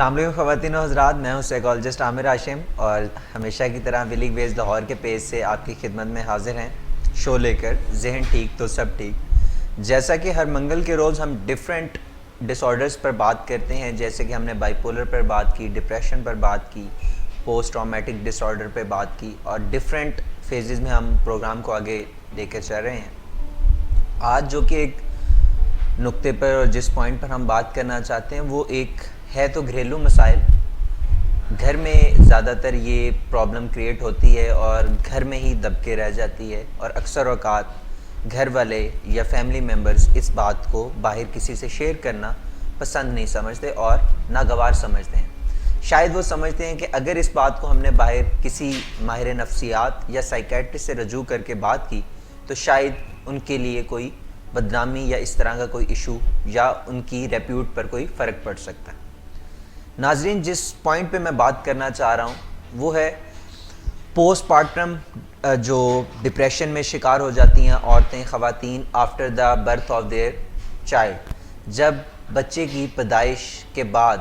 السلام علیکم خواتین و حضرات، میں ہوں سائیکالوجسٹ عامر ہاشم اور ہمیشہ کی طرح ویلیگ ویز لاہور کے پیج سے آپ کی خدمت میں حاضر ہیں شو لے کر ذہن ٹھیک تو سب ٹھیک۔ جیسا کہ ہر منگل کے روز ہم ڈیفرنٹ ڈس آرڈرز پر بات کرتے ہیں، جیسے کہ ہم نے بائی پولر پر بات کی، ڈپریشن پر بات کی، پوسٹ ٹرامیٹک ڈس آرڈر پہ بات کی، اور ڈیفرنٹ فیزز میں ہم پروگرام کو آگے لے کر چل رہے ہیں۔ آج جو کہ ایک نقطے پر اور جس پوائنٹ پر ہم بات کرنا چاہتے ہیں وہ ایک ہے تو گھریلو مسائل۔ گھر میں زیادہ تر یہ پرابلم کریٹ ہوتی ہے اور گھر میں ہی دب کے رہ جاتی ہے، اور اکثر اوقات گھر والے یا فیملی ممبرز اس بات کو باہر کسی سے شیئر کرنا پسند نہیں سمجھتے اور ناگوار سمجھتے ہیں۔ شاید وہ سمجھتے ہیں کہ اگر اس بات کو ہم نے باہر کسی ماہر نفسیات یا سائیکیٹرسٹ سے رجوع کر کے بات کی تو شاید ان کے لیے کوئی بدنامی یا اس طرح کا کوئی ایشو یا ان کی ریپیوٹ پر کوئی فرق پڑ سکتا ہے۔ ناظرین، جس پوائنٹ پہ میں بات کرنا چاہ رہا ہوں وہ ہے پوسٹ پارٹم جو ڈپریشن میں شکار ہو جاتی ہیں عورتیں، خواتین after the birth of their child. جب بچے کی پیدائش کے بعد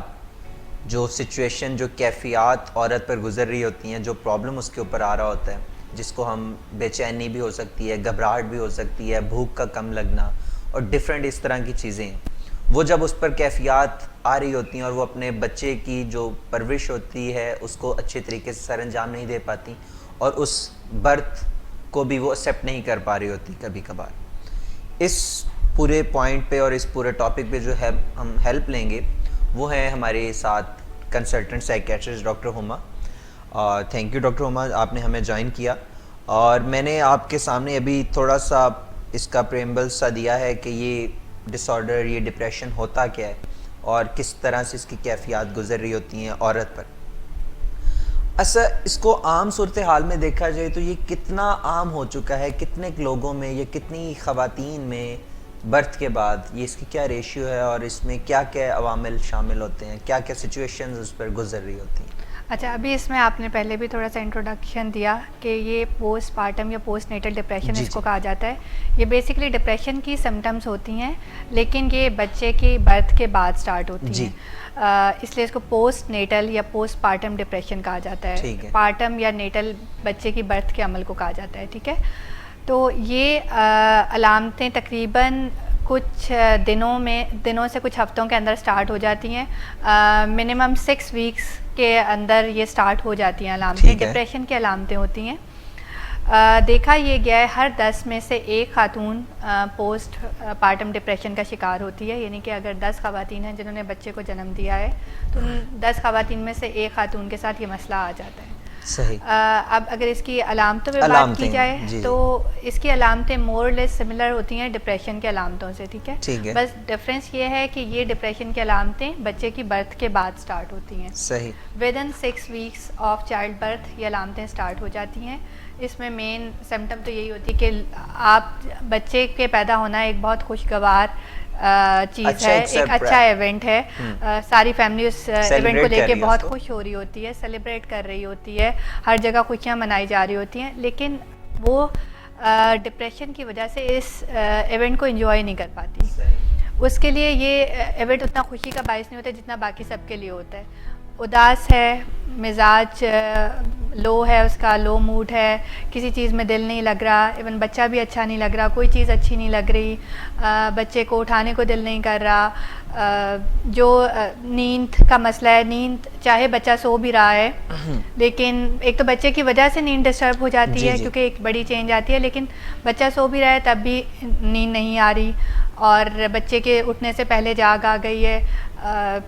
جو سچویشن، جو کیفیات عورت پر گزر رہی ہوتی ہیں، جو پرابلم اس کے اوپر آ رہا ہوتا ہے، جس کو ہم بے چینی بھی ہو سکتی ہے، گھبراہٹ بھی ہو سکتی ہے، بھوک کا کم لگنا اور ڈیفرنٹ اس طرح کی چیزیں ہیں، وہ جب اس پر کیفیات آ رہی ہوتی ہیں اور وہ اپنے بچے کی جو پرورش ہوتی ہے اس کو اچھے طریقے سے سر انجام نہیں دے پاتی اور اس برتھ کو بھی وہ ایکسیپٹ نہیں کر پا رہی ہوتی کبھی کبھار۔ اس پورے پوائنٹ پہ اور اس پورے ٹاپک پہ جو ہے ہم ہیلپ لیں گے وہ ہیں ہمارے ساتھ کنسلٹنٹ سائیکیٹرسٹ ڈاکٹر ہما۔ تھینک یو ڈاکٹر ہما، آپ نے ہمیں جوائن کیا، اور میں نے آپ کے سامنے ابھی تھوڑا سا اس کا پریمبل سا دیا ہے کہ یہ ڈس آرڈر، یہ ڈپریشن ہوتا کیا ہے اور کس طرح سے اس کی کیفیات گزر رہی ہوتی ہیں عورت پر۔ اصل اس کو عام صورتحال میں دیکھا جائے تو یہ کتنا عام ہو چکا ہے، کتنے لوگوں میں، یہ کتنی خواتین میں برتھ کے بعد یہ اس کی کیا ریشیو ہے اور اس میں کیا کیا عوامل شامل ہوتے ہیں، کیا کیا سچویشنز اس پر گزر رہی ہوتی ہیں۔ اچھا، ابھی اس میں آپ نے پہلے بھی تھوڑا سا انٹروڈکشن دیا کہ یہ پوسٹ پارٹم یا پوسٹ نیٹل ڈپریشن اس کو کہا جاتا ہے۔ یہ بیسیکلی ڈپریشن کی سمٹمز ہوتی ہیں، لیکن یہ بچے کی برتھ کے بعد سٹارٹ ہوتی ہیں، اس لیے اس کو پوسٹ نیٹل یا پوسٹ پارٹم ڈپریشن کہا جاتا ہے۔ پارٹم یا نیٹل بچے کی برتھ کے عمل کو کہا جاتا ہے، ٹھیک ہے۔ تو یہ علامتیں تقریباً کچھ دنوں سے کچھ ہفتوں کے اندر سٹارٹ ہو جاتی ہیں، منیمم 6 ویکس کے اندر یہ سٹارٹ ہو جاتی ہیں علامتیں، ڈپریشن کی علامتیں ہوتی ہیں۔ دیکھا یہ گیا ہے ہر 10 میں سے ایک خاتون پوسٹ پارٹم ڈپریشن کا شکار ہوتی ہے، یعنی کہ اگر 10 خواتین ہیں جنہوں نے بچے کو جنم دیا ہے تو 10 خواتین میں سے ایک خاتون کے ساتھ یہ مسئلہ آ جاتا ہے۔ صحیح۔ اب اگر اس کی علامتوں پہ بات کی جائے تو اس کی علامتیں مور لیس سملر ہوتی ہیں ڈپریشن کی علامتوں سے، ٹھیک ہے۔ بس ڈفرینس یہ ہے کہ یہ ڈپریشن کی علامتیں بچے کی برتھ کے بعد سٹارٹ ہوتی ہیں۔ صحیح۔ ودن 6 ویکس آف چائلڈ برتھ یہ علامتیں سٹارٹ ہو جاتی ہیں۔ اس میں مین سمٹم تو یہی ہوتی ہے کہ آپ بچے کے پیدا ہونا ایک بہت خوشگوار چیز ہے، ایک اچھا ایونٹ ہے، ساری فیملی اس ایونٹ کو لے کے بہت خوش ہو رہی ہوتی ہے، سیلیبریٹ کر رہی ہوتی ہے، ہر جگہ خوشیاں منائی جا رہی ہوتی ہیں، لیکن وہ ڈپریشن کی وجہ سے اس ایونٹ کو انجوائے نہیں کر پاتی۔ اس کے لیے یہ ایونٹ اتنا خوشی کا باعث نہیں ہوتا جتنا باقی سب کے لیے ہوتا ہے۔ اداس ہے، مزاج لو ہے، اس کا لو موڈ ہے، کسی چیز میں دل نہیں لگ رہا، ایون بچہ بھی اچھا نہیں لگ رہا، کوئی چیز اچھی نہیں لگ رہی، بچے کو اٹھانے کو دل نہیں کر رہا، جو نیند کا مسئلہ ہے، نیند چاہے بچہ سو بھی رہا ہے لیکن ایک تو بچے کی وجہ سے نیند ڈسٹرب ہو جاتی ہے کیونکہ ایک بڑی چینج آتی ہے، لیکن بچہ سو بھی رہا ہے تب بھی نیند نہیں آ رہی، اور بچے کے اٹھنے سے پہلے جاگ آ گئی ہے،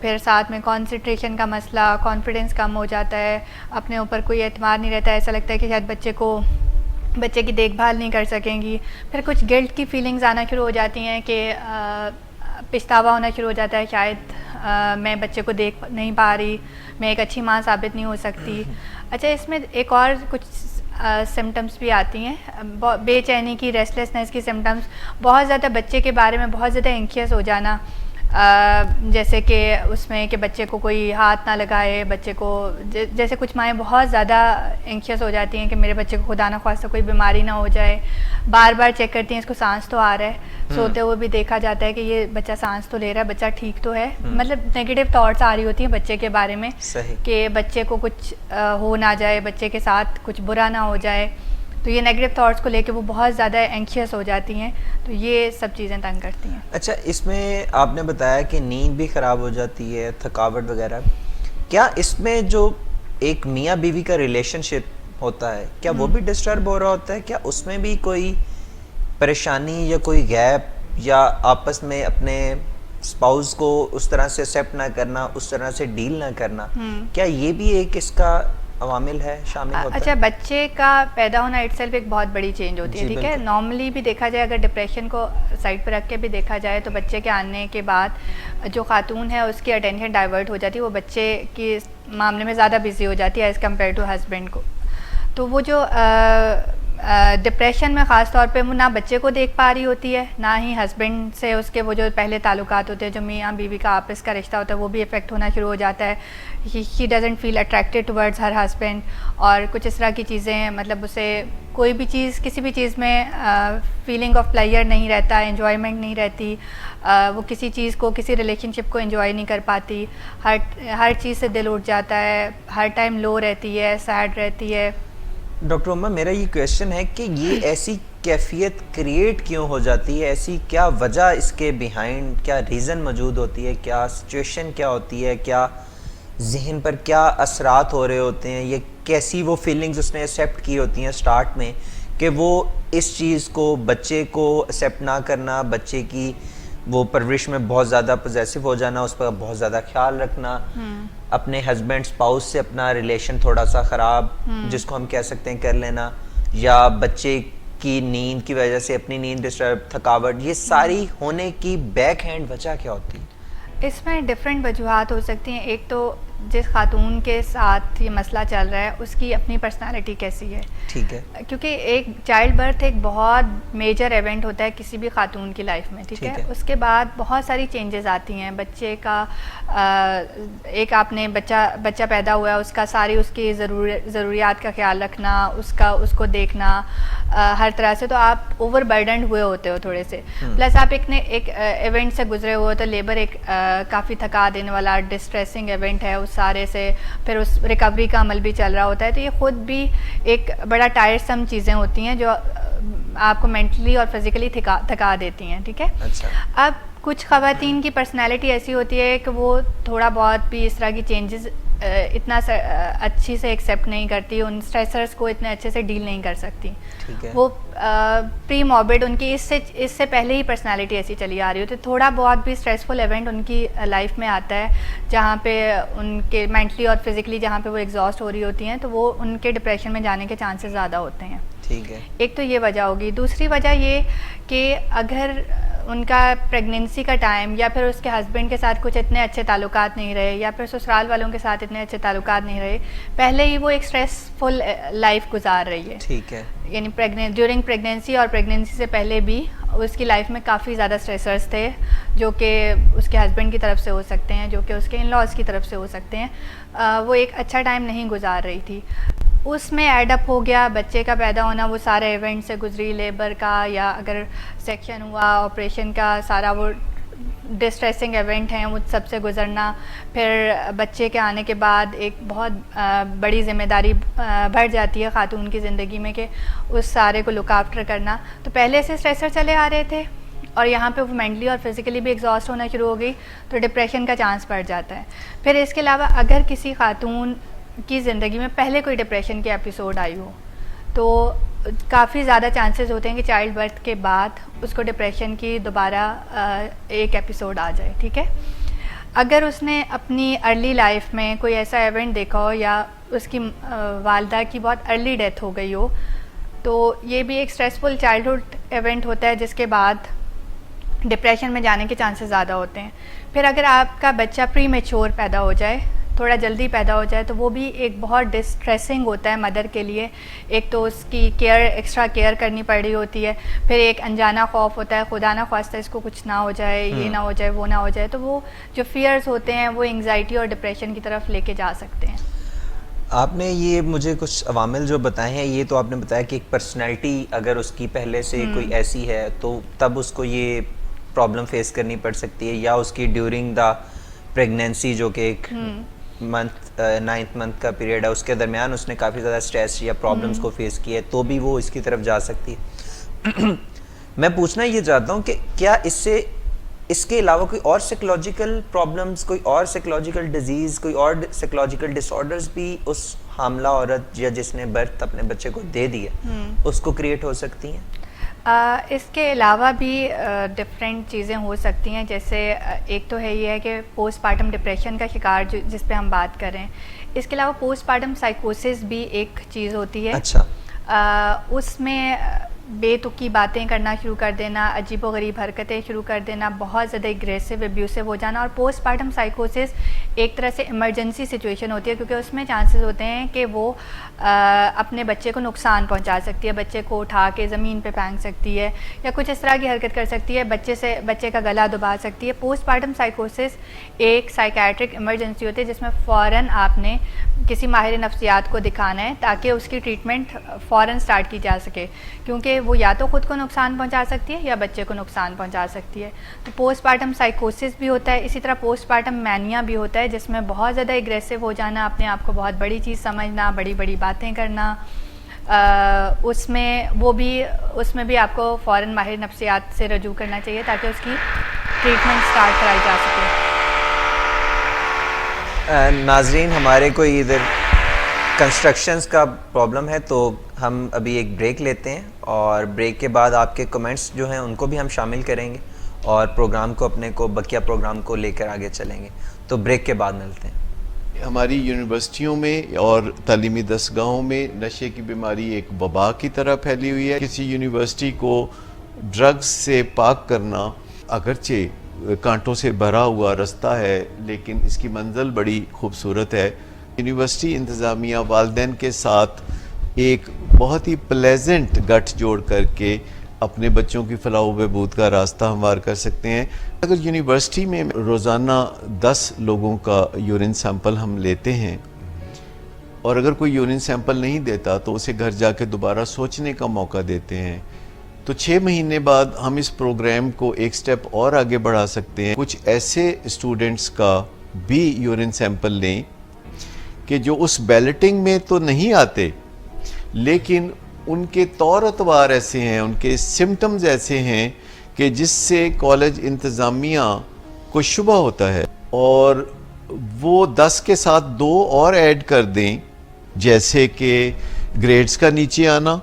پھر ساتھ میں کانسنٹریشن کا مسئلہ، کانفیڈنس کم ہو جاتا ہے، اپنے اوپر کوئی اعتماد نہیں رہتا ہے، ایسا لگتا ہے کہ شاید بچے کی دیکھ بھال نہیں کر سکیں گی، پھر کچھ گلٹ کی فیلنگز آنا شروع ہو جاتی ہیں کہ پچھتاوا ہونا شروع ہو جاتا ہے، شاید میں بچے کو دیکھ نہیں پا رہی، میں ایک اچھی ماں ثابت نہیں ہو سکتی۔ اچھا، اس میں ایک اور کچھ سمٹمس بھی آتی ہیں، بے چینی کی، ریسٹلیسنس کی سمٹمس، بہت زیادہ بچے کے بارے میں بہت زیادہ اینکشیس ہو جانا، جیسے کہ اس میں کہ بچے کو کوئی ہاتھ نہ لگائے, بچے کو جیسے کچھ مائیں بہت زیادہ اینکشیس ہو جاتی ہیں کہ میرے بچے کو خدا نہ خواستہ کوئی بیماری نہ ہو جائے, بار بار چیک کرتی ہیں اس کو سانس تو آ رہا ہے, سوتے ہوئے بھی دیکھا جاتا ہے کہ یہ بچہ سانس تو لے رہا ہے, بچہ ٹھیک تو ہے, مطلب نیگیٹو تھاٹس آ رہی ہوتی ہیں بچے کے بارے میں کہ بچے کو کچھ ہو نہ جائے, بچے کے ساتھ کچھ برا نہ ہو جائے, تو یہ نیگیٹو تھاٹس کو لے کے وہ بہت زیادہ اینکشیس ہو جاتی ہیں, تو یہ سب چیزیں تنگ کرتی ہیں. اچھا, اس میں آپ نے بتایا کہ نیند بھی خراب ہو جاتی ہے, تھکاوٹ وغیرہ, کیا اس میں جو ایک میاں بیوی کا ریلیشن شپ ہوتا ہے کیا وہ بھی ڈسٹرب ہو رہا ہوتا ہے؟ کیا اس میں بھی کوئی پریشانی یا کوئی گیپ یا آپس میں اپنے اسپاؤس کو اس طرح سے ایکسیپٹ نہ کرنا, اس طرح سے ڈیل نہ کرنا, کیا یہ بھی ایک اس کا عوامل ہے, شامل ہوتا ہے؟ اچھا, بچے کا پیدا ہونا اٹ سیلف ایک بہت بڑی چینج ہوتی ہے, ٹھیک ہے. نارملی بھی دیکھا جائے, اگر ڈپریشن کو سائڈ پہ رکھ کے بھی دیکھا جائے تو بچے کے آنے کے بعد جو خاتون ہے اس کی اٹینشن ڈائیورٹ ہو جاتی ہے, وہ بچے کے معاملے میں زیادہ بزی ہو جاتی ہے ایز کمپیئر ٹو ہسبینڈ کو. تو وہ جو ڈپریشن میں خاص طور پہ وہ نہ بچے کو دیکھ پا رہی ہوتی ہے, نہ ہی ہسبینڈ سے اس کے وہ جو پہلے تعلقات ہوتے ہیں, جو میاں بیوی کا آپس کا رشتہ ہوتا ہے, وہ بھی افیکٹ ہونا شروع ہو جاتا ہے. She doesn't feel attracted towards her husband, اور کچھ اس طرح کی چیزیں, مطلب اسے کوئی بھی چیز, کسی بھی چیز میں فیلنگ آف پلیئر نہیں رہتا, انجوائمنٹ نہیں رہتی, وہ کسی چیز کو, کسی ریلیشن شپ کو انجوائے نہیں کر پاتی, ہر چیز سے دل اٹھ جاتا ہے, ہر ٹائم لو رہتی ہے, سیڈ رہتی ہے. ڈاکٹر عمر, میرا یہ کویشچن ہے کہ یہ ایسی کیفیت کریٹ کیوں ہو جاتی ہے, ایسی کیا وجہ اس کے بیہائنڈ, کیا ریزن موجود ہوتی ہے, کیا سچویشن کیا ہوتی ہے, کیا ذہن پر کیا اثرات ہو رہے ہوتے ہیں, یہ کیسی وہ فیلنگز اس نے ایکسیپٹ کی ہوتی ہیں سٹارٹ میں کہ وہ اس چیز کو, بچے کو ایکسیپٹ نہ کرنا, بچے کی وہ پرورش میں بہت زیادہ پوزیسو ہو جانا, اس پر بہت زیادہ خیال رکھنا, اپنے ہسبینڈ اسپاؤس سے اپنا ریلیشن تھوڑا سا خراب جس کو ہم کہہ سکتے ہیں کر لینا, یا بچے کی نیند کی وجہ سے اپنی نیند ڈسٹرب, تھکاوٹ, یہ ساری ہونے کی بیک ہینڈ وجہ کیا ہوتی ہے؟ اس میں ڈفرینٹ وجوہات ہو سکتی ہیں. ایک تو جس خاتون کے ساتھ یہ مسئلہ چل رہا ہے اس کی اپنی پرسنالٹی کیسی ہے, ٹھیک ہے, کیونکہ ایک چائلڈ برتھ ایک بہت میجر ایونٹ ہوتا ہے کسی بھی خاتون کی لائف میں, ٹھیک ہے. اس کے بعد بہت ساری چینجز آتی ہیں. بچے کا ایک آپ نے بچہ پیدا ہوا ہے, اس کا ساری اس کی ضروریات کا خیال رکھنا, اس کو دیکھنا ہر طرح سے, تو آپ اوور برڈنڈ ہوئے ہوتے ہو تھوڑے سے, پلس آپ ایک ایونٹ سے گزرے ہوئے, تو لیبر ایک کافی تھکا دینے والا ڈسٹریسنگ ایونٹ ہے, اس سارے سے پھر اس ریکوری کا عمل بھی چل رہا ہوتا ہے, تو یہ خود بھی ایک بڑا ٹائرسم چیزیں ہوتی ہیں جو آپ کو مینٹلی اور فزیکلی تھکا دیتی ہیں, ٹھیک ہے. اب کچھ خواتین کی پرسنالٹی ایسی ہوتی ہے کہ وہ تھوڑا بہت بھی اس طرح کی چینجز اتنا اچھی سے ایکسیپٹ نہیں کرتی, ان اسٹریسرز کو اتنے اچھے سے ڈیل نہیں کر سکتی. وہ پری موربڈ, ان کی اس سے پہلے ہی پرسنالٹی ایسی چلی آ رہی ہوتی ہے. تھوڑا بہت بھی اسٹریسفل ایونٹ ان کی لائف میں آتا ہے جہاں پہ ان کے مینٹلی اور فزیکلی جہاں پہ وہ ایگزاسٹ ہو رہی ہوتی ہیں, تو وہ ان کے ڈپریشن میں جانے کے چانسز زیادہ ہوتے ہیں. ٹھیک ہے. ایک تو یہ وجہ ہوگی. دوسری وجہ یہ کہ اگر ان کا پریگنینسی کا ٹائم یا پھر اس کے ہسبینڈ کے ساتھ کچھ اتنے اچھے تعلقات نہیں رہے, یا پھر سسرال والوں کے ساتھ اتنے اچھے تعلقات نہیں رہے, پہلے ہی وہ ایک اسٹریسفل لائف گزار رہی ہے. ٹھیک ہے. یعنی ڈیورنگ پریگنینسی اور پریگنینسی سے پہلے بھی اس کی لائف میں کافی زیادہ اسٹریسرز تھے, جو کہ اس کے ہسبینڈ کی طرف سے ہو سکتے ہیں, جو کہ اس کے ان لاز کی طرف سے ہو سکتے ہیں. وہ ایک اچھا ٹائم نہیں گزار رہی تھی. اس میں ایڈ اپ ہو گیا بچے کا پیدا ہونا, وہ سارے ایونٹ سے گزری, لیبر کا یا اگر سیکشن ہوا, آپریشن کا سارا وہ ڈسٹریسنگ ایونٹ ہیں, وہ سب سے گزرنا. پھر بچے کے آنے کے بعد ایک بہت بڑی ذمہ داری بڑھ جاتی ہے خاتون کی زندگی میں کہ اس سارے کو لک آفٹر کرنا. تو پہلے سے اسٹریسر چلے آ رہے تھے, اور یہاں پہ وہ مینٹلی اور فزیکلی بھی ایگزاسٹ ہونا شروع ہو گئی, تو ڈپریشن کا چانس بڑھ جاتا ہے. پھر اس کے علاوہ اگر کسی خاتون کی زندگی میں پہلے کوئی ڈپریشن کے ایپیسوڈ آئی ہو, تو کافی زیادہ چانسز ہوتے ہیں کہ چائلڈ برتھ کے بعد اس کو ڈپریشن کی دوبارہ ایک ایپیسوڈ آ جائے, ٹھیک ہے. اگر اس نے اپنی ارلی لائف میں کوئی ایسا ایونٹ دیکھا ہو, یا اس کی والدہ کی بہت ارلی ڈیتھ ہو گئی ہو, تو یہ بھی ایک اسٹریسفل چائلڈہڈ ایونٹ ہوتا ہے جس کے بعد ڈپریشن میں جانے کے چانسز زیادہ ہوتے ہیں. پھر اگر آپ کا بچہ پری میچور پیدا ہو جائے, تھوڑا جلدی پیدا ہو جائے تو وہ بھی ایک بہت ڈسٹریسنگ ہوتا ہے مدر کے لیے. ایک تو اس کی ایکسٹرا کیئر کرنی پڑ رہی ہوتی ہے, پھر ایک انجانا خوف ہوتا ہے, خدا نہ خواستہ اس کو کچھ نہ ہو جائے, یہ نہ ہو جائے, وہ نہ ہو جائے, تو وہ جو فیئرز ہوتے ہیں وہ انگزائٹی اور ڈپریشن کی طرف لے کے جا سکتے ہیں. آپ نے یہ مجھے کچھ عوامل جو بتائے ہیں, یہ تو آپ نے بتایا کہ ایک پرسنالٹی اگر اس کی پہلے سے کوئی ایسی ہے تو تب اس کو یہ پرابلم فیس کرنی پڑ سکتی ہے, یا اس کی ڈیورنگ دا پریگنینسی جو کہ ایک منتھ 9th منتھ کا پیریڈ ہے اس کے درمیان اس نے کافی زیادہ اسٹریس یا پرابلمس کو فیس کیا ہے, تو بھی وہ اس کی طرف جا سکتی ہے. میں پوچھنا یہ چاہتا ہوں کہ کیا اس کے علاوہ کوئی اور سائیکولوجیکل پرابلمس, کوئی اور سائیکولوجیکل ڈیزیز, کوئی اور سائیکولوجیکل ڈس آرڈرز بھی اس حاملہ عورت یا جس نے برتھ اپنے بچے کو دے دی ہے اس کو کریٹ ہو سکتی ہیں؟ اس کے علاوہ بھی ڈفرینٹ چیزیں ہو سکتی ہیں. جیسے ایک تو ہے یہ ہے کہ پوسٹ پارٹم ڈپریشن کا شکار جس پہ ہم بات کر رہے ہیں, اس کے علاوہ پوسٹ پارٹم سائیکوسس بھی ایک چیز ہوتی ہے. اچھا. اس میں بے تکی باتیں کرنا شروع کر دینا, عجیب و غریب حرکتیں شروع کر دینا, بہت زیادہ اگریسو ابیوسو ہو جانا. اور پوسٹ پارٹم سائیکوسس ایک طرح سے ایمرجنسی سچویشن ہوتی ہے, کیونکہ اس میں چانسز ہوتے ہیں کہ وہ اپنے بچے کو نقصان پہنچا سکتی ہے, بچے کو اٹھا کے زمین پہ پھینک سکتی ہے یا کچھ اس طرح کی حرکت کر سکتی ہے, بچے کا گلا دبا سکتی ہے. پوسٹ پارٹم سائیکوسس ایک سائیکیاٹرک ایمرجنسی ہوتی ہے جس میں فوراً آپ نے کسی ماہر نفسیات کو دکھانا ہے تاکہ اس کی ٹریٹمنٹ فوراً سٹارٹ کی جا سکے, کیونکہ وہ یا تو خود کو نقصان پہنچا سکتی ہے یا بچے کو نقصان پہنچا سکتی ہے. تو پوسٹ پارٹم سائیکوسس بھی ہوتا ہے. اسی طرح پوسٹ پارٹم مینیا بھی ہوتا ہے جس میں بہت زیادہ اگریسو ہو جانا, اپنے آپ کو بہت بڑی چیز سمجھنا, بڑی بڑی باتیں کرنا. اس میں بھی آپ کو فوراً ماہر نفسیات سے رجوع کرنا چاہیے تاکہ اس کی ٹریٹمنٹ سٹارٹ کرائی جا سکے. ناظرین, ہمارے کوئی ادھر کنسٹرکشنز کا پرابلم ہے تو ہم ابھی ایک بریک لیتے ہیں, اور بریک کے بعد آپ کے کمنٹس جو ہیں ان کو بھی ہم شامل کریں گے اور پروگرام کو بقیہ پروگرام کو لے کر آگے چلیں گے. تو بریک کے بعد ملتے ہیں. ہماری یونیورسٹیوں میں اور تعلیمی دستگاہوں میں نشے کی بیماری ایک وبا کی طرح پھیلی ہوئی ہے. کسی یونیورسٹی کو ڈرگز سے پاک کرنا اگرچہ کانٹوں سے بھرا ہوا رستہ ہے لیکن اس کی منزل بڑی خوبصورت ہے. یونیورسٹی انتظامیہ والدین کے ساتھ ایک بہت ہی پلیزنٹ گٹھ جوڑ کر کے اپنے بچوں کی فلاح و بہبود کا راستہ ہموار کر سکتے ہیں. اگر یونیورسٹی میں روزانہ 10 لوگوں کا یورین سیمپل ہم لیتے ہیں اور اگر کوئی یورین سیمپل نہیں دیتا تو اسے گھر جا کے دوبارہ سوچنے کا موقع دیتے ہیں, تو 6 مہینے بعد ہم اس پروگرام کو ایک سٹیپ اور آگے بڑھا سکتے ہیں. کچھ ایسے اسٹوڈنٹس کا بھی یورین سیمپل لیں کہ جو اس بیلٹنگ میں تو نہیں آتے لیکن ان کے طور اتوار ایسے ہیں, ان کے سمٹمز ایسے ہیں کہ جس سے کالج انتظامیہ کو شبہ ہوتا ہے, اور وہ 10 کے ساتھ 2 اور ایڈ کر دیں, جیسے کہ گریڈز کا نیچے آنا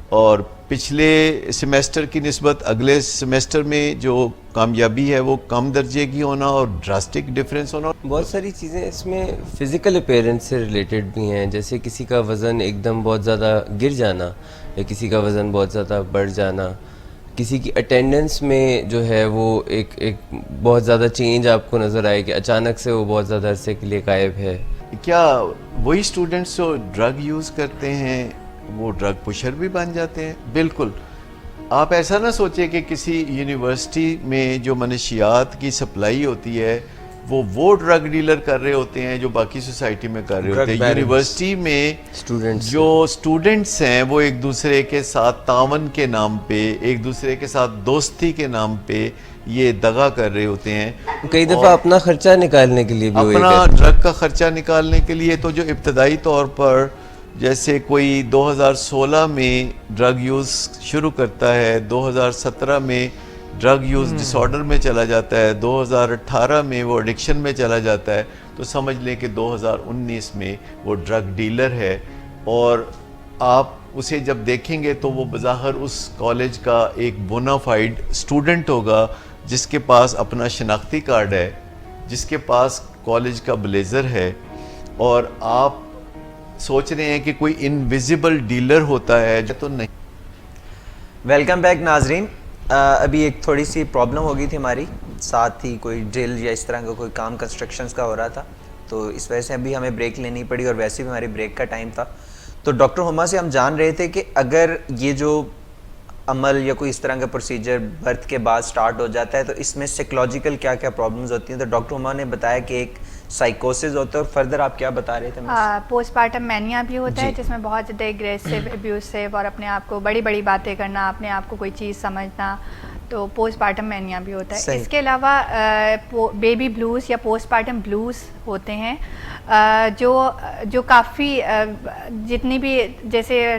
اور پچھلے سیمیسٹر کی نسبت اگلے سیمیسٹر میں جو کامیابی ہے وہ کم درجے کی ہونا اور ڈراسٹک ڈیفرنس ہونا. بہت ساری چیزیں اس میں فزیکل اپیرنس سے ریلیٹڈ بھی ہیں, جیسے کسی کا وزن ایک دم بہت زیادہ گر جانا یا کسی کا وزن بہت زیادہ بڑھ جانا, کسی کی اٹینڈنس میں جو ہے وہ ایک بہت زیادہ چینج آپ کو نظر آئے کہ اچانک سے وہ بہت زیادہ عرصے کے لیے غائب ہے. کیا وہی اسٹوڈنٹس جو ڈرگ یوز کرتے ہیں وہ ڈرگ پشر بھی بن جاتے ہیں؟ بالکل. آپ ایسا نہ سوچیں کہ کسی یونیورسٹی میں جو منشیات کی سپلائی ہوتی ہے وہ ڈرگ ڈیلر کر رہے ہوتے ہیں جو باقی سوسائٹی میں کر رہے ہوتے ہیں. یونیورسٹی میں جو اسٹوڈنٹس ہیں وہ ایک دوسرے کے ساتھ تعاون کے نام پہ, ایک دوسرے کے ساتھ دوستی کے نام پہ یہ دغا کر رہے ہوتے ہیں. کئی دفعہ اپنا خرچہ نکالنے کے لیے بھی اپنا ڈرگ کا خرچہ نکالنے کے لیے. تو جو ابتدائی طور پر جیسے کوئی 2016 میں ڈرگ یوز شروع کرتا ہے, 2017 میں ڈرگ یوز ڈس آرڈر میں چلا جاتا ہے, 2018 میں وہ ایڈکشن میں چلا جاتا ہے, تو سمجھ لیں کہ 2019 میں وہ ڈرگ ڈیلر ہے. اور آپ اسے جب دیکھیں گے تو وہ بظاہر اس کالج کا ایک بونافائیڈ اسٹوڈنٹ ہوگا جس کے پاس اپنا شناختی کارڈ ہے, جس کے پاس کالج کا بلیزر ہے, اور آپ سوچ رہے ہیں کہ کوئی انویزیبل ڈیلر ہوتا ہے جو تو نہیں. ویلکم بیک ناظرین. ابھی ایک تھوڑی سی پرابلم ہو گئی تھی ہماری, ساتھ ہی کوئی ڈرل یا اس طرح کا کوئی کام کنسٹرکشنز کا ہو رہا تھا, تو اس وجہ سے ابھی ہمیں بریک لینی پڑی اور ویسے بھی ہماری بریک کا ٹائم تھا. تو ڈاکٹر ہما سے ہم جان رہے تھے کہ اگر یہ جو عمل یا کوئی اس طرح کا پروسیجر برتھ کے بعد سٹارٹ ہو جاتا ہے تو اس میں سائیکولوجیکل کیا کیا پرابلمز ہوتی ہیں. تو ڈاکٹر ہما نے بتایا کہ ایک سائیکوسس ہوتا ہے, اور فردر آپ کیا بتا رہے تھے؟ پوسٹ پارٹم مینیا بھی ہوتا ہے جی. جس میں بہت زیادہ اگریسو ابیوسو اور اپنے آپ کو بڑی بڑی باتیں کرنا, اپنے آپ کو کوئی چیز سمجھنا, تو پوسٹ پارٹم مینیا بھی ہوتا ہے. اس کے علاوہ بیبی بلوز یا پوسٹ پارٹم بلوز ہوتے ہیں جو کافی جتنی بھی جیسے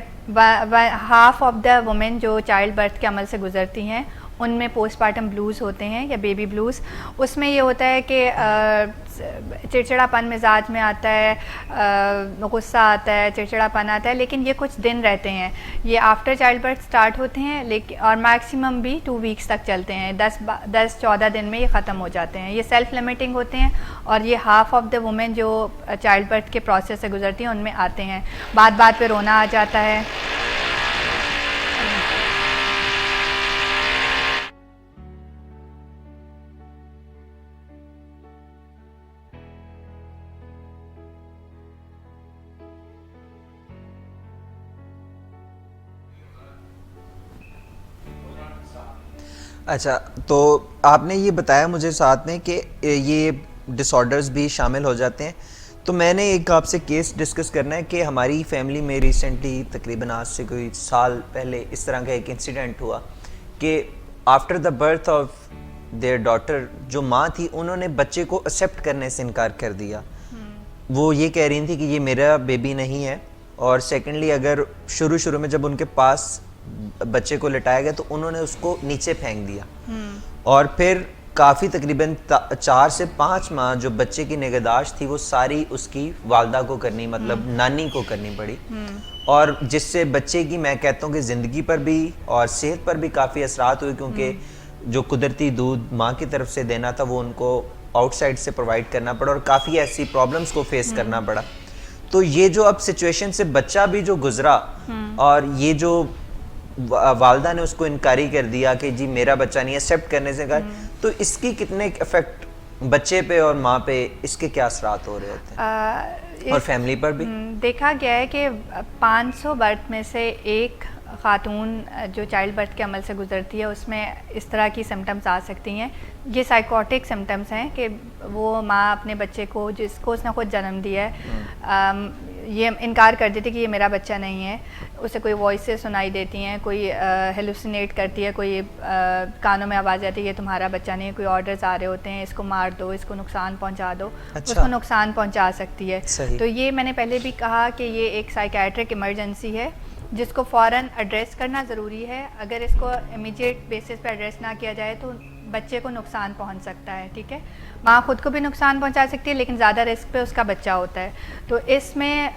ہاف آف دا وومن جو چائلڈ برتھ کے عمل سے گزرتی ہیں ان میں پوسٹ پارٹم بلوز ہوتے ہیں یا بیبی بلوز. اس میں یہ ہوتا ہے کہ چڑچڑا پن مزاج میں آتا ہے, غصہ آتا ہے, چڑچڑا پن آتا ہے, لیکن یہ کچھ دن رہتے ہیں. یہ آفٹر چائلڈ برتھ سٹارٹ ہوتے ہیں لیکن اور میکسیمم بھی 2 ویکس تک چلتے ہیں, 10-14 دن میں یہ ختم ہو جاتے ہیں. یہ سیلف لمیٹنگ ہوتے ہیں اور یہ ہاف آف دا وومن جو چائلڈ برتھ کے پروسیس سے گزرتی ہیں ان میں آتے ہیں. بات بات پہ رونا آ جاتا ہے. اچھا, تو آپ نے یہ بتایا مجھے ساتھ میں کہ یہ ڈس آرڈرز بھی شامل ہو جاتے ہیں. تو میں نے ایک آپ سے کیس ڈسکس کرنا ہے کہ ہماری فیملی میں ریسنٹلی تقریباً آج سے کوئی سال پہلے اس طرح کا ایک انسیڈنٹ ہوا کہ after the birth of their daughter جو ماں تھی انہوں نے بچے کو ایکسیپٹ کرنے سے انکار کر دیا. وہ یہ کہہ رہی تھی کہ یہ میرا بیبی نہیں ہے, اور سیکنڈلی اگر شروع میں جب ان کے پاس بچے کو لٹایا گیا تو انہوں نے اس کو نیچے پھینک دیا, اور پھر کافی تقریباً 4 سے 5 ماہ جو بچے کی نگہداشت تھی وہ ساری اس کی والدہ کو کرنی, مطلب نانی کو کرنی پڑی, اور جس سے بچے کی میں کہتا ہوں کہ زندگی پر بھی اور صحت پر بھی کافی اثرات ہوئے, کیونکہ جو قدرتی دودھ ماں کی طرف سے دینا تھا وہ ان کو آؤٹ سائڈ سے پرووائڈ کرنا پڑا, اور کافی ایسی پرابلمس کو فیس کرنا پڑا. تو یہ جو اب سچویشن سے بچہ بھی جو گزرا اور یہ جو والدہ نے اس کو انکاری کر دیا کہ جی میرا بچہ نہیں ہے, ایکسیپٹ کرنے سے انکار, تو اس کی کتنے افیکٹ بچے پہ اور ماں پہ, اس کے کیا اثرات ہو رہے ہوتے ہیں اور فیملی پر بھی؟ دیکھا گیا ہے کہ 500 برتھ میں سے ایک خاتون جو چائلڈ برتھ کے عمل سے گزرتی ہے اس میں اس طرح کی سمٹمز آ سکتی ہیں. یہ سائیکوٹک سمٹمز ہیں کہ وہ ماں اپنے بچے کو جس کو اس نے خود جنم دیا ہے یہ انکار کر دیتی کہ یہ میرا بچہ نہیں ہے. اسے کوئی وائسز سنائی دیتی ہیں, کوئی ہیلوسینیٹ کرتی ہے, کوئی کانوں میں آواز آتی ہے یہ تمہارا بچہ نہیں ہے, کوئی آرڈرز آ رہے ہوتے ہیں اس کو مار دو, اس کو نقصان پہنچا دو. اس کو نقصان پہنچا سکتی ہے. تو یہ میں نے پہلے بھی کہا کہ یہ ایک سائیکیٹرک ایمرجنسی ہے جس کو فوراً ایڈریس کرنا ضروری ہے. اگر اس کو امیڈیٹ بیسس پہ ایڈریس نہ کیا جائے تو بچے کو نقصان پہنچ سکتا ہے. ٹھیک ہے, ماں خود کو بھی نقصان پہنچا سکتی ہے لیکن زیادہ رسک پہ اس کا بچہ ہوتا ہے. تو اس میں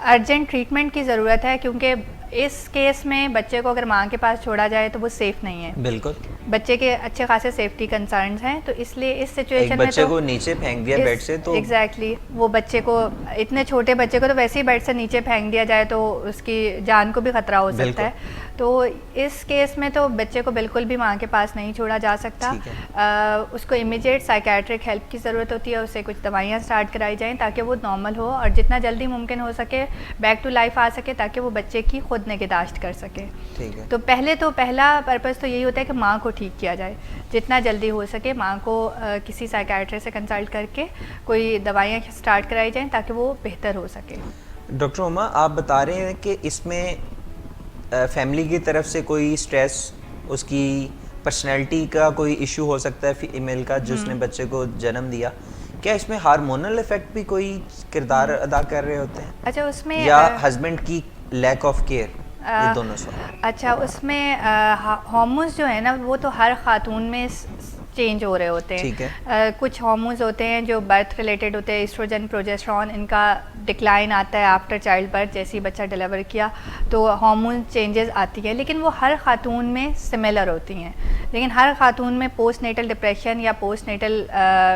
ارجنٹ ٹریٹمنٹ کی ضرورت ہے, کیونکہ اس کیس میں بچے کو اگر ماں کے پاس چھوڑا جائے تو وہ سیف نہیں ہے. بالکل, بچے کے اچھے خاصے سیفٹی کنسرنز ہیں. تو اس لیے اس سچویشن میں بچے کو نیچے پھینک دیا بیڈ سے, تو ایگزیکٹلی وہ بچے کو, اتنے چھوٹے بچے کو تو ویسے ہی بیڈ سے نیچے پھینک دیا جائے تو اس کی جان کو بھی خطرہ ہو سکتا ہے. تو اس کیس میں تو بچے کو بالکل بھی ماں کے پاس نہیں چھوڑا جا سکتا. اس کو امیڈیٹ سائیکیٹرک ہیلپ کی ضرورت ہوتی ہے. اسے کچھ دوائیاں اسٹارٹ کرائی جائیں تاکہ وہ نارمل ہو اور جتنا جلدی ممکن ہو سکے بیک ٹو لائف آ سکے تاکہ وہ بچے کی خود نگہداشت کر سکے. تو پہلا پرپز تو یہی ہوتا ہے کہ ماں کو ٹھیک کیا جائے. جتنا جلدی ہو سکے ماں کو کسی سائیکیٹرسٹ سے کنسلٹ کر کے کوئی دوائیاں اسٹارٹ کرائی جائیں تاکہ وہ بہتر ہو سکے. ڈاکٹر ہما, آپ بتا رہے ہیں کہ اس میں فیملی کی طرف سے کوئی سٹریس, اس کی پرسنالٹی کا کوئی ایشو ہو سکتا ہے فیمیل کا جس نے بچے کو جنم دیا, کیا اس میں ہارمونل ایفیکٹ بھی کوئی کردار ادا کر رہے ہوتے ہیں؟ اچھا, اس میں یا ہسبینڈ کی لیک آف کیئر, یہ دونوں سوال. اچھا, اس میں ہارمونز جو ہے نا وہ تو ہر خاتون میں چینج ہو رہے ہوتے ہیں. کچھ ہارمونز ہوتے ہیں جو برتھ ریلیٹڈ ہوتے ہیں, ایسٹروجن, پروجیسٹرون, ان کا ڈکلائن آتا ہے آفٹر چائلڈ برتھ. جیسے ہی بچہ ڈیلیور کیا تو ہارمون چینجز آتی ہے, لیکن وہ ہر خاتون میں سملر ہوتی ہیں. لیکن ہر خاتون میں پوسٹ نیٹل ڈپریشن یا پوسٹ نیٹل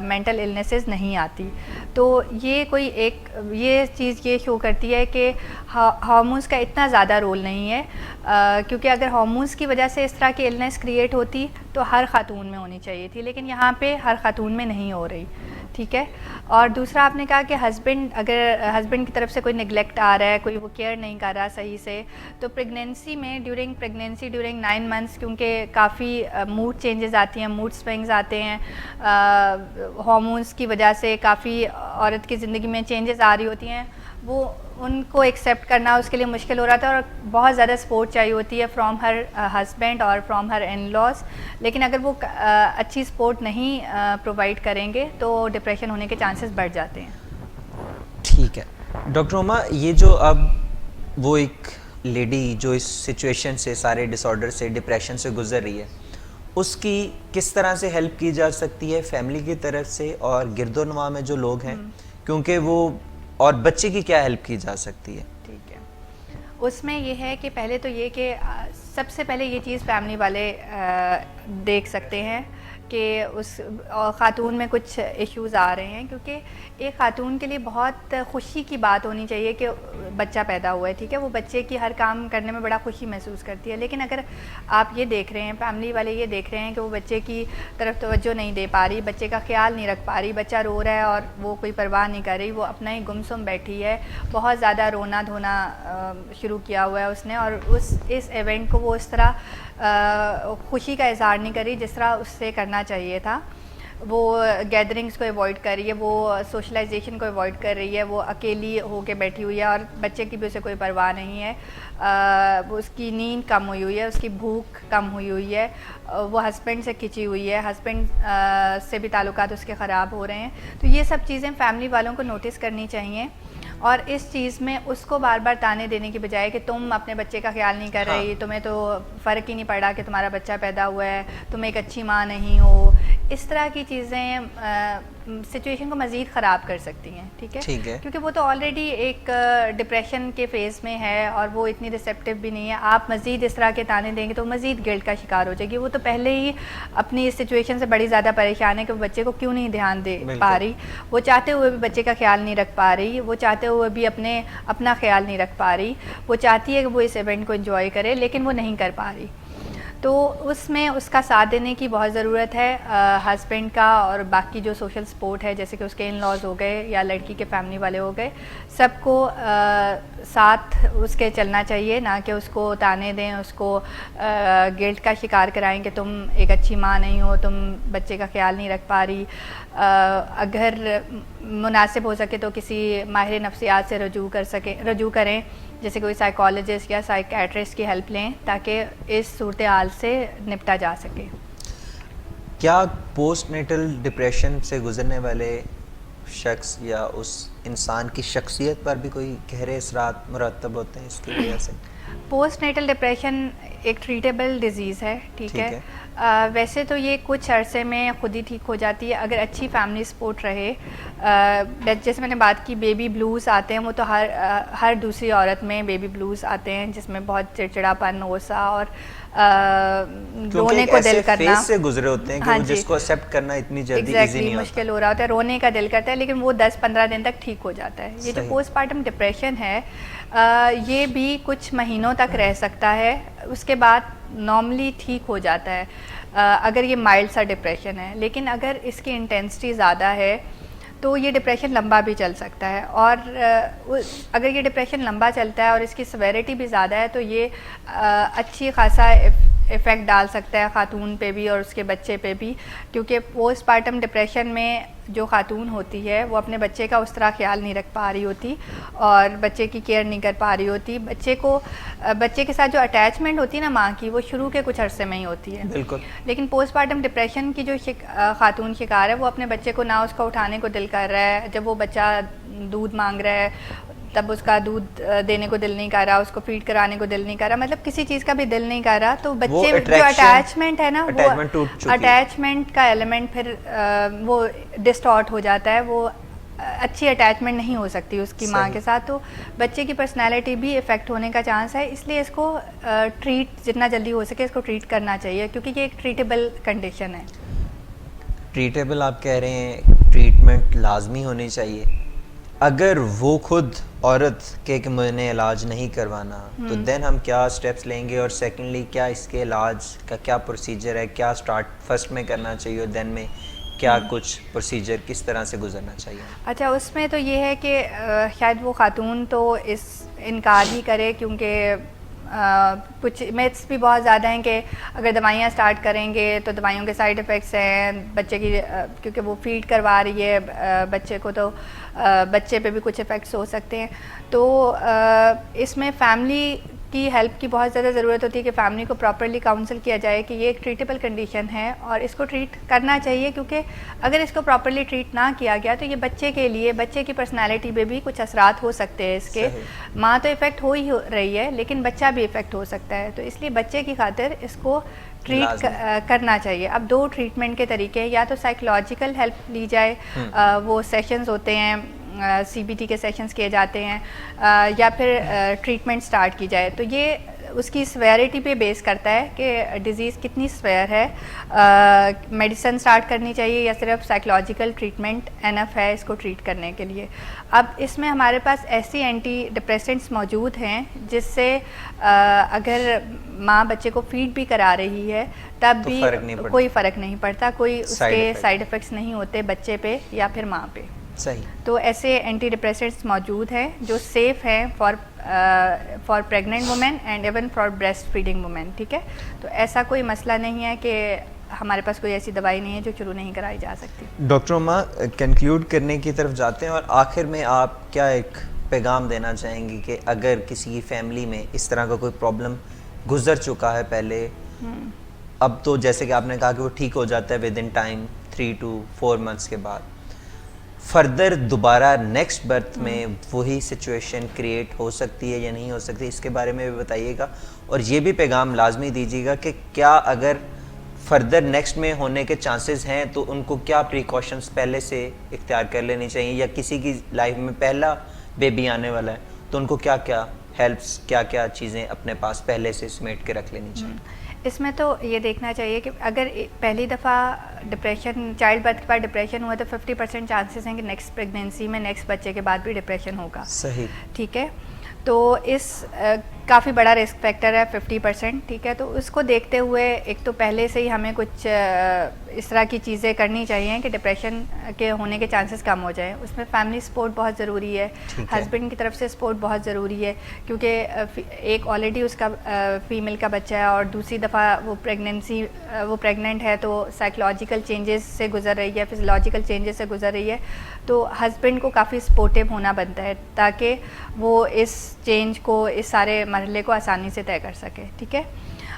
مینٹل النیسز نہیں آتی. تو یہ کوئی ایک یہ چیز یہ شو کرتی ہے کہ ہارمونز کا اتنا زیادہ رول نہیں ہے, کیونکہ اگر ہارمونز کی وجہ سے اس طرح کی النیس کریٹ ہوتی تو ہر خاتون میں ہونی چاہیے تھی، لیکن یہاں پہ ہر خاتون میں نہیں ہو رہی. ٹھیک ہے. اور دوسرا آپ نے کہا کہ اگر ہسبینڈ کی طرف سے کوئی نگلیکٹ آ رہا ہے، کوئی وہ کیئر نہیں کر رہا صحیح سے، تو پریگنینسی میں ڈیورنگ 9 months کیونکہ کافی موڈ چینجز آتی ہیں، موڈ سوئنگز آتے ہیں، ہارمونس کی وجہ سے کافی عورت کی زندگی میں چینجز آ رہی ہوتی ہیں، وہ ان کو ایکسیپٹ کرنا اس کے لیے مشکل ہو رہا تھا، اور بہت زیادہ سپورٹ چاہیے ہوتی ہے فرام ہر ہسبینڈ اور فرام ہر ان لاز. لیکن اگر وہ اچھی سپورٹ نہیں پرووائڈ کریں گے تو ڈپریشن ہونے کے چانسز بڑھ جاتے ہیں. ٹھیک ہے ڈاکٹر عما، یہ جو اب وہ ایک لیڈی جو اس سچویشن سے، سارے ڈس آرڈر سے، ڈپریشن سے گزر رہی ہے، اس کی کس طرح سے ہیلپ کی جا سکتی ہے فیملی کی طرف سے اور گرد و نواح میں جو لوگ ہیں، کیونکہ وہ، اور بچے کی کیا ہیلپ کی جا سکتی ہے؟ ٹھیک ہے. اس میں یہ ہے کہ پہلے تو یہ کہ سب سے پہلے یہ چیز فیملی والے دیکھ سکتے ہیں کہ اس خاتون میں کچھ ایشوز آ رہے ہیں، کیونکہ ایک خاتون کے لیے بہت خوشی کی بات ہونی چاہیے کہ بچہ پیدا ہوا ہے. ٹھیک ہے، وہ بچے کی ہر کام کرنے میں بڑا خوشی محسوس کرتی ہے. لیکن اگر آپ یہ دیکھ رہے ہیں، فیملی والے یہ دیکھ رہے ہیں کہ وہ بچے کی طرف توجہ نہیں دے پا رہی، بچے کا خیال نہیں رکھ پا رہی، بچہ رو رہا ہے اور وہ کوئی پرواہ نہیں کر رہی، وہ اپنا ہی گمسم بیٹھی ہے، بہت زیادہ رونا دھونا شروع کیا ہوا ہے اس نے، اور اس ایونٹ کو وہ اس طرح خوشی کا اظہار نہیں کری جس طرح اس سے کرنا چاہیے تھا. وہ گیدرنگس کو ایوائڈ کر رہی ہے، وہ سوشلائزیشن کو ایوائڈ کر رہی ہے، وہ اکیلی ہو کے بیٹھی ہوئی ہے، اور بچے کی بھی اسے کوئی پرواہ نہیں ہے. وہ اس کی نیند کم ہوئی ہے، اس کی بھوک کم ہوئی ہے، وہ ہسبینڈ سے کھچی ہوئی ہے، ہسبینڈ سے بھی تعلقات اس کے خراب ہو رہے ہیں. تو یہ سب چیزیں فیملی والوں کو نوٹس کرنی چاہیے، اور اس چیز میں اس کو بار بار تانے دینے کی بجائے کہ تم اپنے بچے کا خیال نہیں کر رہی، تمہیں تو فرق ہی نہیں پڑا کہ تمہارا بچہ پیدا ہوا ہے، تم ایک اچھی ماں نہیں ہو، اس طرح کی چیزیں سچویشن کو مزید خراب کر سکتی ہیں. ٹھیک ہے، کیونکہ وہ تو آلریڈی ایک ڈپریشن کے فیز میں ہے اور وہ اتنی ریسیپٹیو بھی نہیں ہے. آپ مزید اس طرح کے تانے دیں گے تو مزید گلٹ کا شکار ہو جائے گی. وہ تو پہلے ہی اپنی اس سچویشن سے بڑی زیادہ پریشان ہے کہ وہ بچے کو کیوں نہیں دھیان دے پا رہی، وہ چاہتے ہوئے بھی بچے کا خیال نہیں رکھ پا رہی، وہ چاہتے ہوئے بھی اپنا خیال نہیں رکھ پا رہی، وہ چاہتی ہے کہ وہ اس ایونٹ کو انجوائے کرے لیکن وہ نہیں کر پا رہی. تو اس میں اس کا ساتھ دینے کی بہت ضرورت ہے ہسبینڈ کا، اور باقی جو سوشل سپورٹ ہے جیسے کہ اس کے ان لاز ہو گئے یا لڑکی کے فیملی والے ہو گئے، سب کو ساتھ اس کے چلنا چاہیے، نہ کہ اس کو تانے دیں، اس کو گلٹ کا شکار کرائیں کہ تم ایک اچھی ماں نہیں ہو، تم بچے کا خیال نہیں رکھ پا رہی. اگر مناسب ہو سکے تو کسی ماہر نفسیات سے رجوع کریں، جیسے کوئی سائیکالوجسٹ یا سائیکیٹرسٹ کی ہیلپ لیں تاکہ اس صورتحال سے نپٹا جا سکے. کیا پوسٹ نیٹل ڈپریشن سے گزرنے والے شخص یا اس انسان کی شخصیت پر بھی کوئی گہرے اثرات مرتب ہوتے ہیں اس کی وجہ سے؟ پوسٹ نیٹل ڈپریشن ایک ٹریٹیبل ڈیزیز ہے. ٹھیک ہے. ویسے تو یہ کچھ عرصے میں خود ہی ٹھیک ہو جاتی ہے اگر اچھی فیملی سپورٹ رہے. جیسے میں نے بات کی بیبی بلوز آتے ہیں، وہ تو ہر دوسری عورت میں بیبی بلوز آتے ہیں جس میں بہت چڑچڑاپن، غصہ اور رونے کو دل کرنا سے گزرے ہوتے ہیں کہ وہ جس کو ایکسیپٹ کرنا اتنی جلدی ایزی نہیں ہوتا، مشکل ہو رہا ہوتا ہے، رونے کا دل کرتا ہے لیکن وہ 10-15 دن تک ٹھیک ہو جاتا ہے. یہ جو پوسٹ پارٹم ڈپریشن ہے یہ بھی کچھ مہینوں تک رہ سکتا ہے، اس کے بعد نارملی ٹھیک ہو جاتا ہے اگر یہ مائلڈ سا ڈپریشن ہے. لیکن اگر اس کی انٹینسٹی زیادہ ہے تو یہ ڈپریشن لمبا بھی چل سکتا ہے، اور اگر یہ ڈپریشن لمبا چلتا ہے اور اس کی سیویرٹی بھی زیادہ ہے تو یہ اچھی خاصا افیکٹ ڈال سکتا ہے خاتون پہ بھی اور اس کے بچے پہ بھی. کیونکہ پوسٹ پارٹم ڈپریشن میں جو خاتون ہوتی ہے وہ اپنے بچے کا اس طرح خیال نہیں رکھ پا رہی ہوتی اور بچے کی کیئر نہیں کر پا رہی ہوتی. بچے کے ساتھ جو اٹیچمنٹ ہوتی ہے نا ماں کی، وہ شروع کے کچھ عرصے میں ہی ہوتی ہے. بالکل. لیکن پوسٹ پارٹم ڈپریشن کی جو خاتون شکار ہے وہ اپنے بچے کو نہ اس کو اٹھانے کو دل کر رہا ہے، جب وہ بچہ دودھ مانگ رہا ہے تب اس کا دودھ دینے کو دل نہیں کر رہا، اس کو فیڈ کرانے کو دل نہیں کر رہا، مطلب کسی چیز کا بھی دل نہیں کر رہا. تو بچے جو اٹیچمنٹ ہے نا، وہ اٹیچمنٹ کا ایلیمنٹ پھر وہ ڈسٹارٹ ہو جاتا ہے، وہ اچھی اٹیچمنٹ نہیں ہو سکتی اس کی ماں کے ساتھ. تو بچے کی پرسنالٹی بھی افیکٹ ہونے کا چانس ہے. اس لیے اس کو ٹریٹ جتنا جلدی ہو سکے اس کو ٹریٹ کرنا چاہیے، کیونکہ یہ ایک ٹریٹیبل کنڈیشن ہے. ٹریٹیبل آپ کہہ رہے ہیں، ٹریٹمنٹ لازمی ہونی چاہیے اگر وہ خود عورت کہ میں نے علاج نہیں کروانا تو دین ہم کیا سٹیپس لیں گے, اور سیکنڈلی کیا اس کے علاج کا کیا پروسیجر ہے, کیا سٹارٹ فرسٹ میں کرنا چاہیے اور دین میں کیا کچھ پروسیجر کس طرح سے گزرنا چاہیے؟ اچھا, اس میں تو یہ ہے کہ شاید وہ خاتون تو اس انکار ہی کرے, کیونکہ کچھ میتھس بھی بہت زیادہ ہیں کہ اگر دوائیاں سٹارٹ کریں گے تو دوائیوں کے سائیڈ افیکٹس ہیں بچے کی, کیونکہ وہ فیڈ کروا رہی ہے بچے کو تو بچے پہ بھی کچھ افیکٹس ہو سکتے ہیں. تو اس میں فیملی کی ہیلپ کی بہت زیادہ ضرورت ہوتی ہے کہ فیملی کو پراپرلی کاؤنسل کیا جائے کہ یہ ایک ٹریٹیبل کنڈیشن ہے اور اس کو ٹریٹ کرنا چاہیے, کیونکہ اگر اس کو پراپرلی ٹریٹ نہ کیا گیا تو یہ بچے کے لیے, بچے کی پرسنالٹی پہ بھی کچھ اثرات ہو سکتے ہیں اس کے. ماں تو افیکٹ ہو ہی رہی ہے لیکن بچہ بھی افیکٹ ہو سکتا ہے, تو اس لیے بچے کی خاطر اس کو ٹریٹ کرنا چاہیے. اب دو ٹریٹمنٹ کے طریقے ہیں, یا تو سائیکولوجیکل ہیلپ لی جائے, وہ سیشنز ہوتے ہیں, سی بی ٹی کے سیشنز کیے جاتے ہیں, یا پھر ٹریٹمنٹ سٹارٹ کی جائے. تو یہ اس کی سویئرٹی پہ بیس کرتا ہے کہ ڈیزیز کتنی سویئر ہے, میڈیسن سٹارٹ کرنی چاہیے یا صرف سائیکولوجیکل ٹریٹمنٹ انف ہے اس کو ٹریٹ کرنے کے لیے. اب اس میں ہمارے پاس ایسی اینٹی ڈپریسنٹس موجود ہیں جس سے اگر ماں بچے کو فیڈ بھی کرا رہی ہے تب بھی کوئی فرق نہیں پڑتا, کوئی اس کے سائیڈ افیکٹس نہیں ہوتے بچے پہ یا پھر ماں پہ. صحیح. تو ایسے اینٹی ڈپریسنٹس موجود ہیں جو سیف ہیں for pregnant women and even for breastfeeding women. ٹھیک ہے, تو ایسا کوئی مسئلہ نہیں ہے کہ ہمارے پاس کوئی ایسی دوائی نہیں ہے جو شروع نہیں کرائی جا سکتی. ڈاکٹر اما, کنکلیوڈ کرنے کی طرف جاتے ہیں, اور آخر میں آپ کیا ایک پیغام دینا چاہیں گی کہ اگر کسی کی فیملی میں اس طرح کا کوئی پرابلم گزر چکا ہے پہلے, اب تو جیسے کہ آپ نے کہا کہ وہ ٹھیک ہو جاتا ہے with in time 3 to 4 months کے بعد, فردر دوبارہ نیکسٹ برتھ میں وہی سچویشن کریٹ ہو سکتی ہے یا نہیں ہو سکتی, اس کے بارے میں بھی بتائیے گا. اور یہ بھی پیغام لازمی دیجیے گا کہ کیا اگر فردر نیکسٹ میں ہونے کے چانسز ہیں تو ان کو کیا پریکاشنز پہلے سے اختیار کر لینی چاہیے, یا کسی کی لائف میں پہلا بیبی آنے والا ہے تو ان کو کیا کیا ہیلپس, کیا کیا چیزیں اپنے پاس پہلے سے سمیٹ کے رکھ لینی چاہیے. اس میں تو یہ دیکھنا چاہیے کہ اگر پہلی دفعہ ڈپریشن, چائلڈ برتھ کے بعد ڈپریشن ہوا تو 50% چانسز ہیں کہ نیکسٹ پریگنینسی میں نیکسٹ بچے کے بعد بھی ڈپریشن ہوگا. صحیح. ٹھیک ہے, تو اس کافی بڑا رسک فیکٹر ہے 50%. ٹھیک ہے, تو اس کو دیکھتے ہوئے ایک تو پہلے سے ہی ہمیں کچھ اس طرح کی چیزیں کرنی چاہیے کہ ڈپریشن کے ہونے کے چانسز کم ہو جائیں. اس میں فیملی سپورٹ بہت ضروری ہے, ہسبینڈ کی طرف سے سپورٹ بہت ضروری ہے, کیونکہ ایک آلریڈی اس کا فیمیل کا بچہ ہے اور دوسری دفعہ وہ پریگننٹ ہے تو سائیکولوجیکل چینجز سے گزر رہی ہے, فزیولوجیکل چینجز سے گزر رہی ہے, تو ہسبینڈ کو کافی سپورٹیو ہونا بنتا ہے تاکہ وہ اس چینج کو, اس سارے مرحلے کو آسانی سے طے کر سکے. ٹھیک ہے,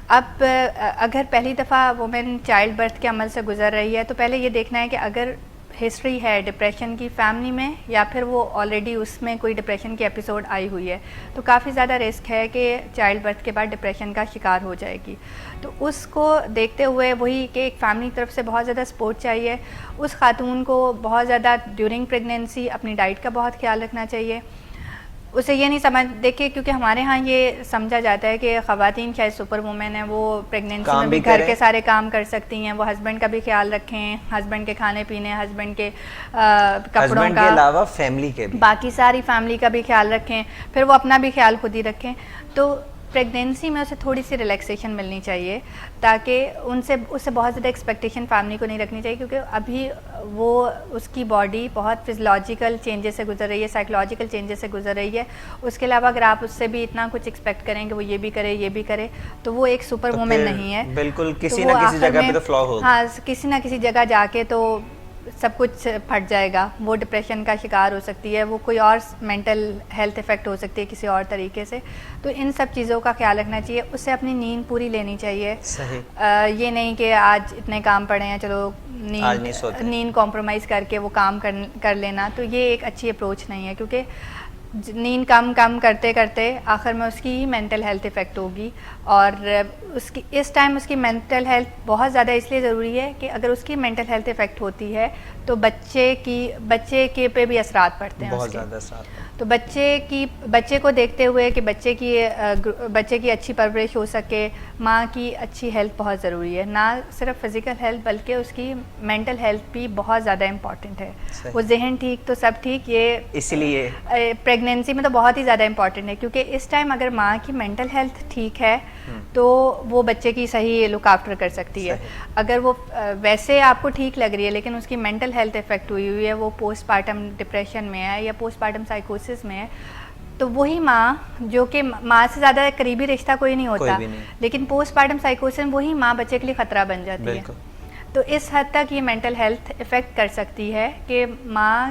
اب اگر پہلی دفعہ وومن چائلڈ برتھ کے عمل سے گزر رہی ہے تو پہلے یہ دیکھنا ہے کہ اگر ہسٹری ہے ڈپریشن کی فیملی میں یا پھر وہ آلریڈی اس میں کوئی ڈپریشن کی ایپیسوڈ آئی ہوئی ہے تو کافی زیادہ رسک ہے کہ چائلڈ برتھ کے بعد ڈپریشن کا شکار ہو جائے گی. تو اس کو دیکھتے ہوئے وہی کہ ایک فیملی کی طرف سے بہت زیادہ سپورٹ چاہیے. اس خاتون کو بہت زیادہ ڈیورنگ پریگنینسی اپنی ڈائٹ کا بہت خیال رکھنا چاہیے. اسے یہ نہیں سمجھ دیکھیے, کیونکہ ہمارے ہاں یہ سمجھا جاتا ہے کہ خواتین شاید سپر وومن ہیں, وہ پریگنینسی میں بھی گھر کے سارے کام کر سکتی ہیں, وہ ہسبینڈ کا بھی خیال رکھیں, ہسبینڈ کے کھانے پینے, ہسبینڈ کے کپڑوں کا, علاوہ فیملی کے بھی باقی ساری فیملی کا بھی خیال رکھیں, پھر وہ اپنا بھی خیال خود ہی رکھیں. تو پریگنینسی میں اسے تھوڑی سی ریلیکسیشن ملنی چاہیے تاکہ اس سے بہت زیادہ ایکسپیکٹیشن فیملی کو نہیں رکھنی چاہیے, کیونکہ ابھی وہ اس کی باڈی بہت فزیولوجیکل چینجز سے گزر رہی ہے, سائیکولوجیکل چینجز سے گزر رہی ہے. اس کے علاوہ اگر آپ اس سے بھی اتنا کچھ ایکسپیکٹ کریں کہ وہ یہ بھی کرے یہ بھی کرے تو وہ ایک سپر وومن نہیں ہے. بالکل کسی نہ کسی جگہ پہ تو فلا ہوگا. ہاں, کسی نہ کسی جگہ جا کے تو سب کچھ پھٹ جائے گا, وہ ڈپریشن کا شکار ہو سکتی ہے, وہ کوئی اور مینٹل ہیلتھ افیکٹ ہو سکتی ہے کسی اور طریقے سے. تو ان سب چیزوں کا خیال رکھنا چاہیے. اس سے اپنی نیند پوری لینی چاہیے. یہ نہیں کہ آج اتنے کام پڑے ہیں چلو نیند کمپرومائز کر کے وہ کام کر لینا, تو یہ ایک اچھی اپروچ نہیں ہے, کیونکہ نیند کم کرتے کرتے آخر میں اس کی مینٹل ہیلتھ افیکٹ ہوگی. اور اس ٹائم اس کی مینٹل ہیلتھ بہت زیادہ اس لیے ضروری ہے کہ اگر اس کی مینٹل ہیلتھ افیکٹ ہوتی ہے تو بچے کے پہ بھی اثرات پڑتے ہیں, بہت زیادہ اثرات. تو بچے کو دیکھتے ہوئے کہ بچے کی اچھی پرورش ہو سکے، ماں کی اچھی ہیلتھ بہت ضروری ہے، نہ صرف فزیکل ہیلتھ بلکہ اس کی مینٹل ہیلتھ بھی بہت زیادہ امپورٹنٹ ہے. وہ ذہن ٹھیک تو سب ٹھیک، یہ اسی لیے پریگنینسی میں تو بہت ہی زیادہ امپورٹنٹ ہے، کیونکہ اس ٹائم اگر ماں کی مینٹل ہیلتھ ٹھیک ہے تو وہ بچے کی صحیح لک آفٹر کر سکتی ہے. اگر وہ ویسے آپ کو ٹھیک لگ رہی ہے لیکن اس کی مینٹل ہیلتھ افیکٹ ہوئی ہے، وہ پوسٹ پارٹم ڈپریشن میں ہے یا پوسٹ پارٹم سائیکوسس میں ہے، تو وہی ماں جو کہ ماں سے زیادہ قریبی رشتہ کوئی نہیں ہوتا، لیکن پوسٹ پارٹم سائیکوسس میں وہی ماں بچے کے لیے خطرہ بن جاتی ہے. تو اس حد تک یہ مینٹل ہیلتھ افیکٹ کر سکتی ہے کہ ماں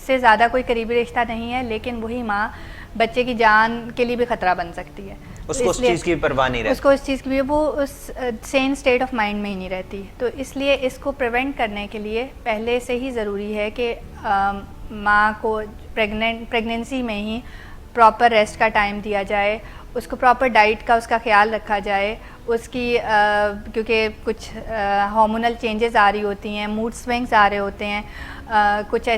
سے زیادہ کوئی قریبی رشتہ نہیں ہے لیکن وہی ماں بچے کی جان کے لیے بھی خطرہ بن سکتی ہے. اس کو اس چیز کی پرواہ نہیں رہتی، اس کو اس چیز کی بھی، وہ اس سین اسٹیٹ آف مائنڈ میں ہی نہیں رہتی. تو اس لیے اس کو پریونٹ کرنے کے لیے پہلے سے ہی ضروری ہے کہ ماں کو پریگنینسی میں ہی پراپر ریسٹ کا ٹائم دیا جائے، اس کو پراپر ڈائٹ کا اس کا خیال رکھا جائے، اس کی کیونکہ کچھ ہارمونل چینجز آ رہی ہوتی ہیں، موڈ سوئنگس آ رہے ہوتے ہیں، کچھ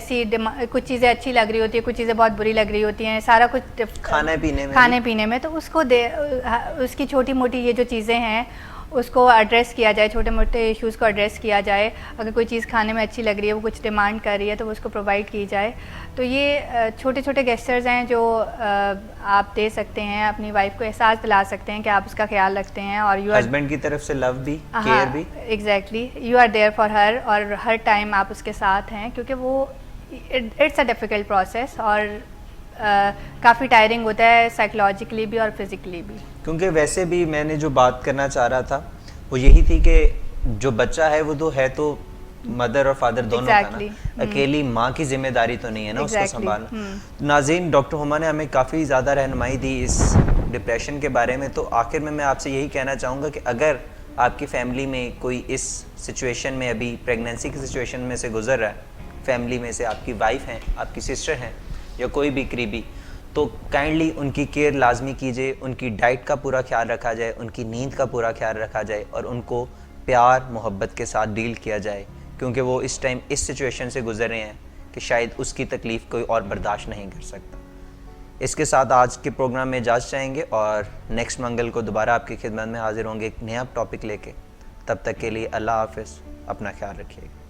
کچھ چیزیں اچھی لگ رہی ہوتی ہیں، کچھ چیزیں بہت بری لگ رہی ہوتی ہیں، سارا کچھ کھانے پینے میں. تو اس کو اس کی چھوٹی موٹی یہ جو چیزیں ہیں اس کو ایڈریس کیا جائے، چھوٹے موٹے ایشوز کو ایڈریس کیا جائے. اگر کوئی چیز کھانے میں اچھی لگ رہی ہے، وہ کچھ ڈیمانڈ کر رہی ہے تو وہ اس کو پرووائڈ کی جائے. تو یہ چھوٹے چھوٹے گیسچرز ہیں جو آپ دے سکتے ہیں، اپنی وائف کو احساس دلا سکتے ہیں کہ آپ اس کا خیال رکھتے ہیں، اور ہسبینڈ کی طرف سے لو بھی، کیئر بھی. Exactly, you are there for her, اور ہر ٹائم آپ اس کے ساتھ ہیں، کیونکہ وہ اٹس اے ڈیفیکلٹ پروسیس اور کافی ٹائرنگ ہوتا ہے سائیکولوجیکلی بھی اور فزیکلی بھی. کیونکہ ویسے بھی میں نے جو بات کرنا چاہ رہا تھا وہ یہی تھی کہ جو بچہ ہے وہ تو ہے تو مدر اور فادر دونوں کا نا، اکیلی ماں کی ذمہ داری تو نہیں ہے نا اس کو سنبھالنا. ناظرین، ڈاکٹر ہما نے ہمیں کافی زیادہ رہنمائی دی اس ڈپریشن کے بارے میں. تو آخر میں آپ سے یہی کہنا چاہوں گا کہ اگر آپ کی فیملی میں کوئی اس سچویشن میں، ابھی پریگنینسی کی سچویشن میں سے گزر رہا ہے، فیملی میں سے آپ کی وائف ہیں، آپ کی سسٹر ہیں یا کوئی بھی قریبی، تو کائنڈلی ان کی کیئر لازمی کیجیے، ان کی ڈائٹ کا پورا خیال رکھا جائے، ان کی نیند کا پورا خیال رکھا جائے، اور ان کو پیار محبت کے ساتھ ڈیل کیا جائے، کیونکہ وہ اس ٹائم اس سچویشن سے گزر رہے ہیں کہ شاید اس کی تکلیف کوئی اور برداشت نہیں کر سکتا. اس کے ساتھ آج کے پروگرام میں اجازت چاہیں گے اور نیکسٹ منگل کو دوبارہ آپ کی خدمت میں حاضر ہوں گے ایک نیا ٹاپک لے کے. تب تک کے لیے اللہ حافظ، اپنا خیال رکھیے گا.